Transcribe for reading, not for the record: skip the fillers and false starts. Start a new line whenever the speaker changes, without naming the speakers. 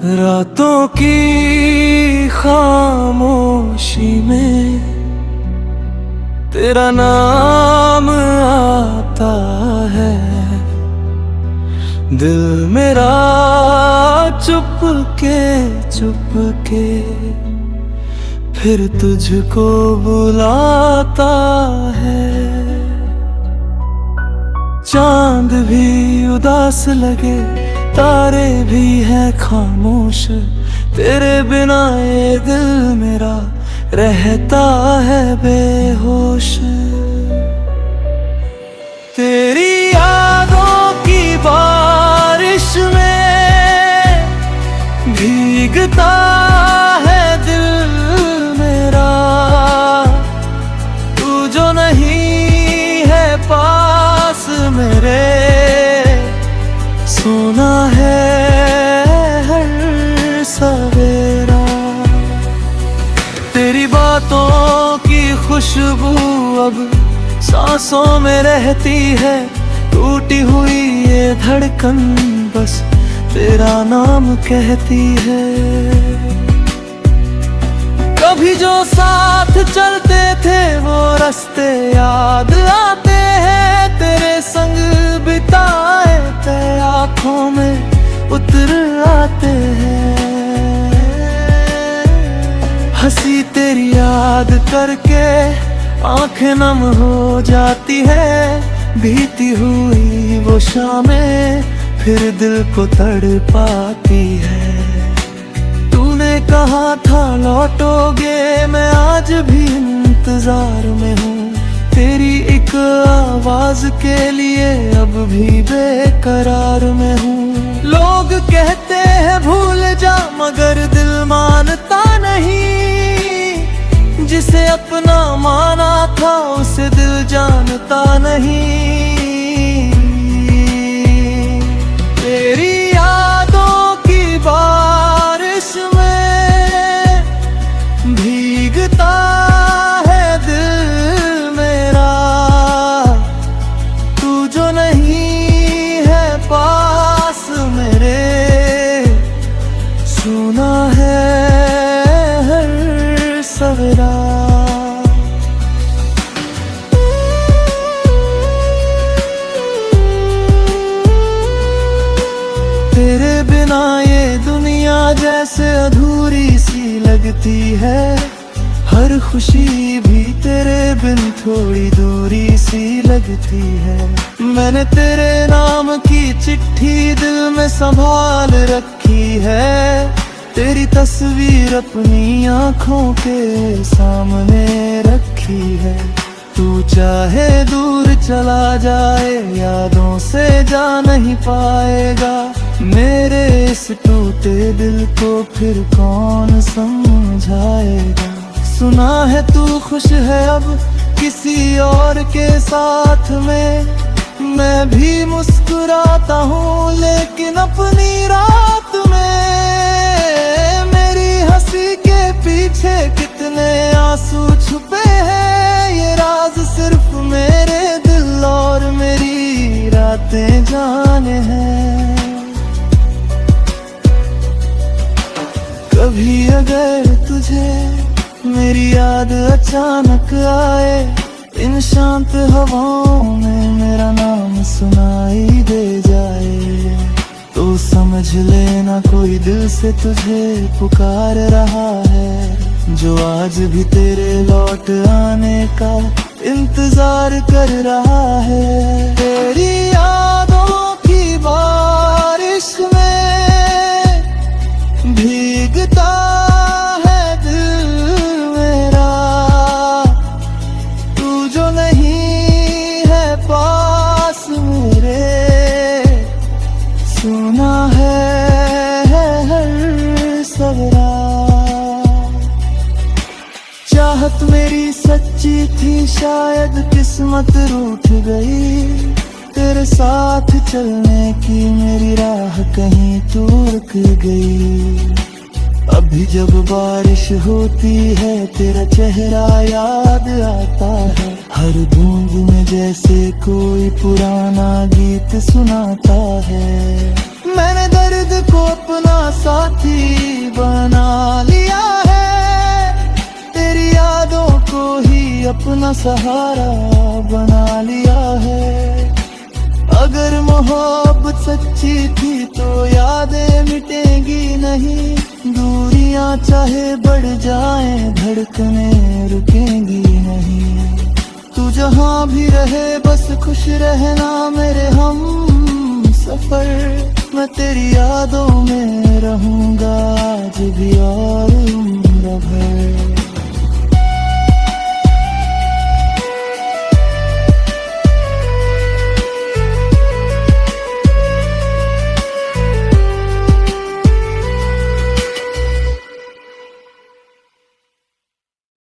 रातों की खामोशी में तेरा नाम आता है। दिल मेरा चुप के फिर तुझको बुलाता है। चांद भी उदास लगे, तारे भी हैं खामोश, तेरे बिना ये दिल मेरा रहता है बेहोश। तेरी यादों की बारिश में भीगता है दिल मेरा। तू जो नहीं है पास मेरे, सोना है हर सवेरा। तेरी बातों की खुशबू अब सांसों में रहती है। टूटी हुई ये धड़कन बस तेरा नाम कहती है। कभी जो साथ चलते थे वो रास्ते याद आते हैं। तेरे संग बिताए थे आँखों में उतर आते हैं। हंसी तेरी याद करके आंखें नम हो जाती है। बीती हुई वो शामें फिर दिल को तड़पाती है। तूने कहा था लौटोगे, मैं आज भी इंतजार में हूँ। तेरी एक आवाज के लिए अब भी बेकरार में हूँ। लोग कहते हैं भूल जा, मगर दिल मानता नहीं। जिसे अपना माना था उसे दिल जानता नहीं। तेरी यादों की बारिश में भीगता है दिल मेरा। तू जो नहीं है पास मेरे, सुना है हर सवेरा। तेरे बिना ये दुनिया जैसे अधूरी सी लगती है। हर खुशी भी तेरे बिन थोड़ी दूरी सी लगती है। मैंने तेरे नाम की चिट्ठी दिल में संभाल रखी है। तेरी तस्वीर अपनी आँखों के सामने रखी है। तू चाहे दूर चला जाए, यादों से जा नहीं पाएगा। मेरे इस टूटे दिल को फिर कौन समझाएगा। सुना है तू खुश है अब किसी और के साथ में। मैं भी मुस्कुराता हूँ लेकिन अपनी रात में। मेरी हंसी के पीछे कितने आंसू छुपे हैं, ये राज सिर्फ मेरे दिल और मेरी रातें जाने हैं। कभी अगर तुझे मेरी याद अचानक आए, इन शांत हवाओं में मेरा नाम सुनाई दे जाए, तो समझ लेना कोई दिल से तुझे पुकार रहा है। जो आज भी तेरे लौट आने का इंतजार कर रहा है। तेरी यादों की बारिश में भीगता है दिल मेरा। तू जो नहीं है पास मेरे, सुना है हर सवेरा। चाहत मेरी सच्ची थी, शायद किस्मत रूठ गई। तेरे साथ चलने की मेरी राह कहीं तो रुक गई। अभी जब बारिश होती है तेरा चेहरा याद आता है। हर बूंद में जैसे कोई पुराना गीत सुनाता है। मैंने दर्द को अपना साथी बना लिया है, तेरी यादों को ही अपना सहारा बना लिया है। अगर मोहब्बत सच्ची थी तो यादें मिटेंगी नहीं, दूरियां चाहे बढ़ जाएं धड़कनें रुकेंगी नहीं। तू जहां भी रहे बस खुश रहना मेरे हम सफर, मैं तेरी यादों में रहूंगा आज भी और